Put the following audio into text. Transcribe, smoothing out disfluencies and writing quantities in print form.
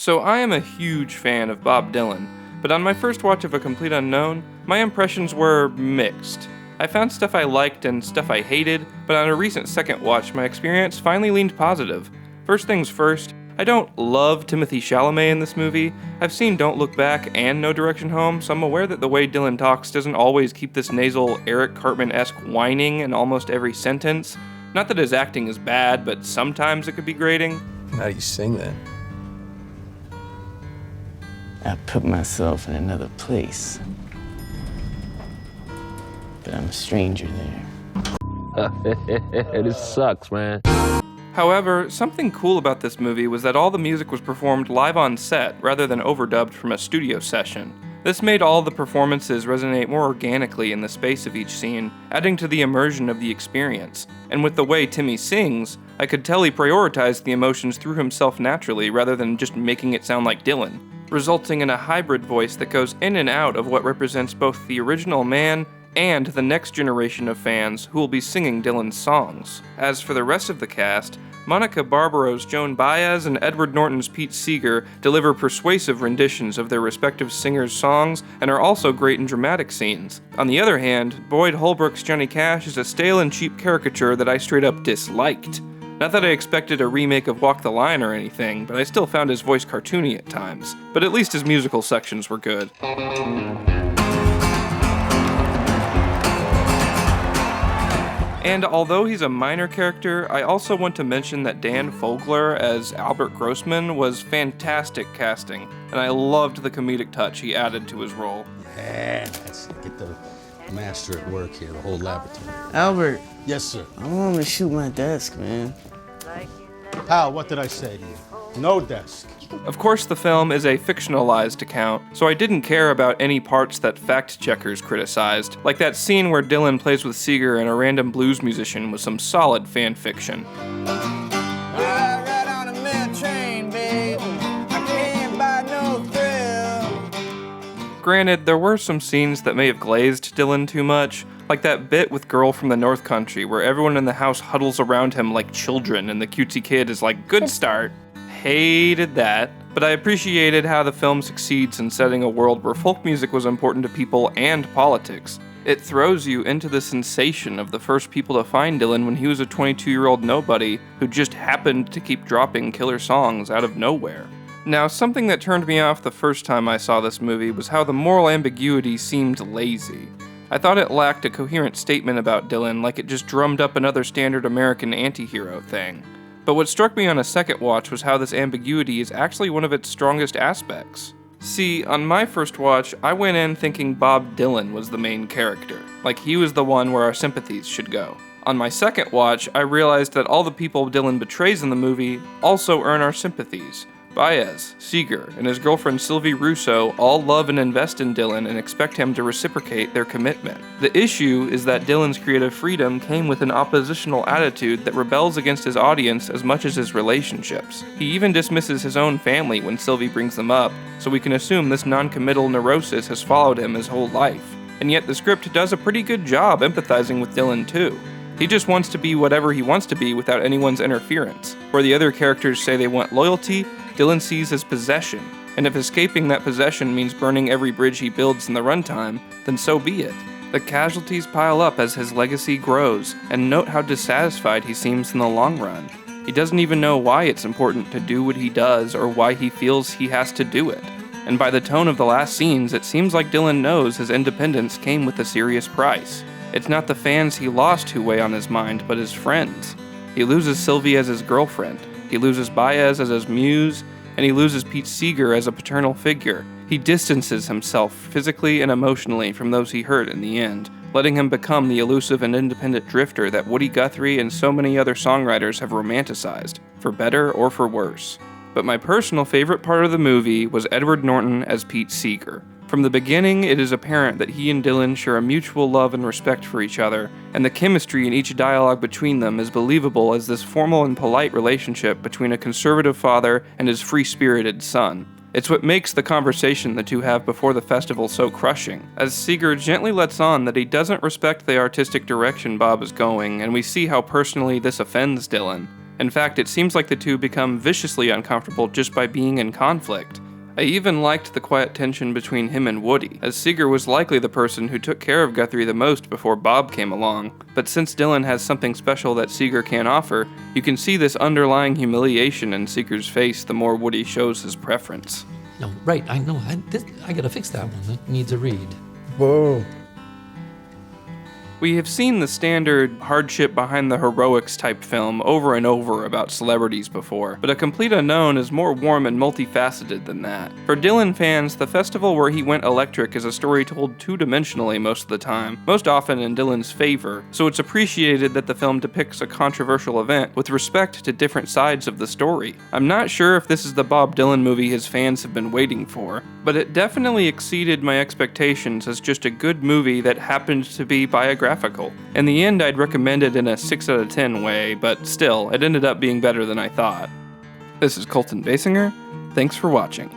So I am a huge fan of Bob Dylan, but on my first watch of A Complete Unknown, my impressions were mixed. I found stuff I liked and stuff I hated, but on a recent second watch, my experience finally leaned positive. First things first, I don't love Timothée Chalamet in this movie. I've seen Don't Look Back and No Direction Home, so I'm aware that the way Dylan talks doesn't always keep this nasal Eric Cartman-esque whining in almost every sentence. Not that his acting is bad, but sometimes it could be grating. How do you sing then? I put myself in another place. But I'm a stranger there. This sucks, man. However, something cool about this movie was that all the music was performed live on set rather than overdubbed from a studio session. This made all the performances resonate more organically in the space of each scene, adding to the immersion of the experience. And with the way Timmy sings, I could tell he prioritized the emotions through himself naturally rather than just making it sound like Dylan, resulting in a hybrid voice that goes in and out of what represents both the original man and the next generation of fans who will be singing Dylan's songs. As for the rest of the cast, Monica Barbaro's Joan Baez and Edward Norton's Pete Seeger deliver persuasive renditions of their respective singers' songs and are also great in dramatic scenes. On the other hand, Boyd Holbrook's Johnny Cash is a stale and cheap caricature that I straight up disliked. Not that I expected a remake of Walk the Line or anything, but I still found his voice cartoony at times. But at least his musical sections were good. And although he's a minor character, I also want to mention that Dan Fogler as Albert Grossman was fantastic casting, and I loved the comedic touch he added to his role. Yeah, let's get the master at work here, the whole laboratory. Albert. Yes, sir. I want to shoot my desk, man. Pal, what did I say to you? No desk. Of course, the film is a fictionalized account, so I didn't care about any parts that fact-checkers criticized, like that scene where Dylan plays with Seeger and a random blues musician was some solid fan fiction. Granted, there were some scenes that may have glazed Dylan too much, like that bit with Girl from the North Country where everyone in the house huddles around him like children and the cutesy kid is like, good start. Hated that, but I appreciated how the film succeeds in setting a world where folk music was important to people and politics. It throws you into the sensation of the first people to find Dylan when he was a 22-year-old nobody who just happened to keep dropping killer songs out of nowhere. Now, something that turned me off the first time I saw this movie was how the moral ambiguity seemed lazy. I thought it lacked a coherent statement about Dylan, like it just drummed up another standard American anti-hero thing. But what struck me on a second watch was how this ambiguity is actually one of its strongest aspects. See, on my first watch, I went in thinking Bob Dylan was the main character, like he was the one where our sympathies should go. On my second watch, I realized that all the people Dylan betrays in the movie also earn our sympathies. Baez, Seeger, and his girlfriend Sylvie Russo all love and invest in Dylan and expect him to reciprocate their commitment. The issue is that Dylan's creative freedom came with an oppositional attitude that rebels against his audience as much as his relationships. He even dismisses his own family when Sylvie brings them up, so we can assume this non-committal neurosis has followed him his whole life. And yet the script does a pretty good job empathizing with Dylan too. He just wants to be whatever he wants to be without anyone's interference. Where the other characters say they want loyalty, Dylan sees as possession, and if escaping that possession means burning every bridge he builds in the runtime, then so be it. The casualties pile up as his legacy grows, and note how dissatisfied he seems in the long run. He doesn't even know why it's important to do what he does or why he feels he has to do it. And by the tone of the last scenes, it seems like Dylan knows his independence came with a serious price. It's not the fans he lost who weigh on his mind, but his friends. He loses Sylvie as his girlfriend. He loses Baez as his muse, and he loses Pete Seeger as a paternal figure. He distances himself physically and emotionally from those he hurt in the end, letting him become the elusive and independent drifter that Woody Guthrie and so many other songwriters have romanticized, for better or for worse. But my personal favorite part of the movie was Edward Norton as Pete Seeger. From the beginning, it is apparent that he and Dylan share a mutual love and respect for each other, and the chemistry in each dialogue between them is believable as this formal and polite relationship between a conservative father and his free-spirited son. It's what makes the conversation the two have before the festival so crushing, as Seeger gently lets on that he doesn't respect the artistic direction Bob is going, and we see how personally this offends Dylan. In fact, it seems like the two become viciously uncomfortable just by being in conflict. I even liked the quiet tension between him and Woody, as Seeger was likely the person who took care of Guthrie the most before Bob came along. But since Dylan has something special that Seeger can't offer, you can see this underlying humiliation in Seeger's face the more Woody shows his preference. No, right, I know. I gotta fix that one. It needs a read. Whoa. We have seen the standard hardship behind the heroics type film over and over about celebrities before, but A Complete Unknown is more warm and multifaceted than that. For Dylan fans, the festival where he went electric is a story told two-dimensionally most of the time, most often in Dylan's favor, so it's appreciated that the film depicts a controversial event with respect to different sides of the story. I'm not sure if this is the Bob Dylan movie his fans have been waiting for, but it definitely exceeded my expectations as just a good movie that happened to be biographical. In the end, I'd recommend it in a 6 out of 10 way, but still, it ended up being better than I thought. This is Colton Basinger. Thanks for watching.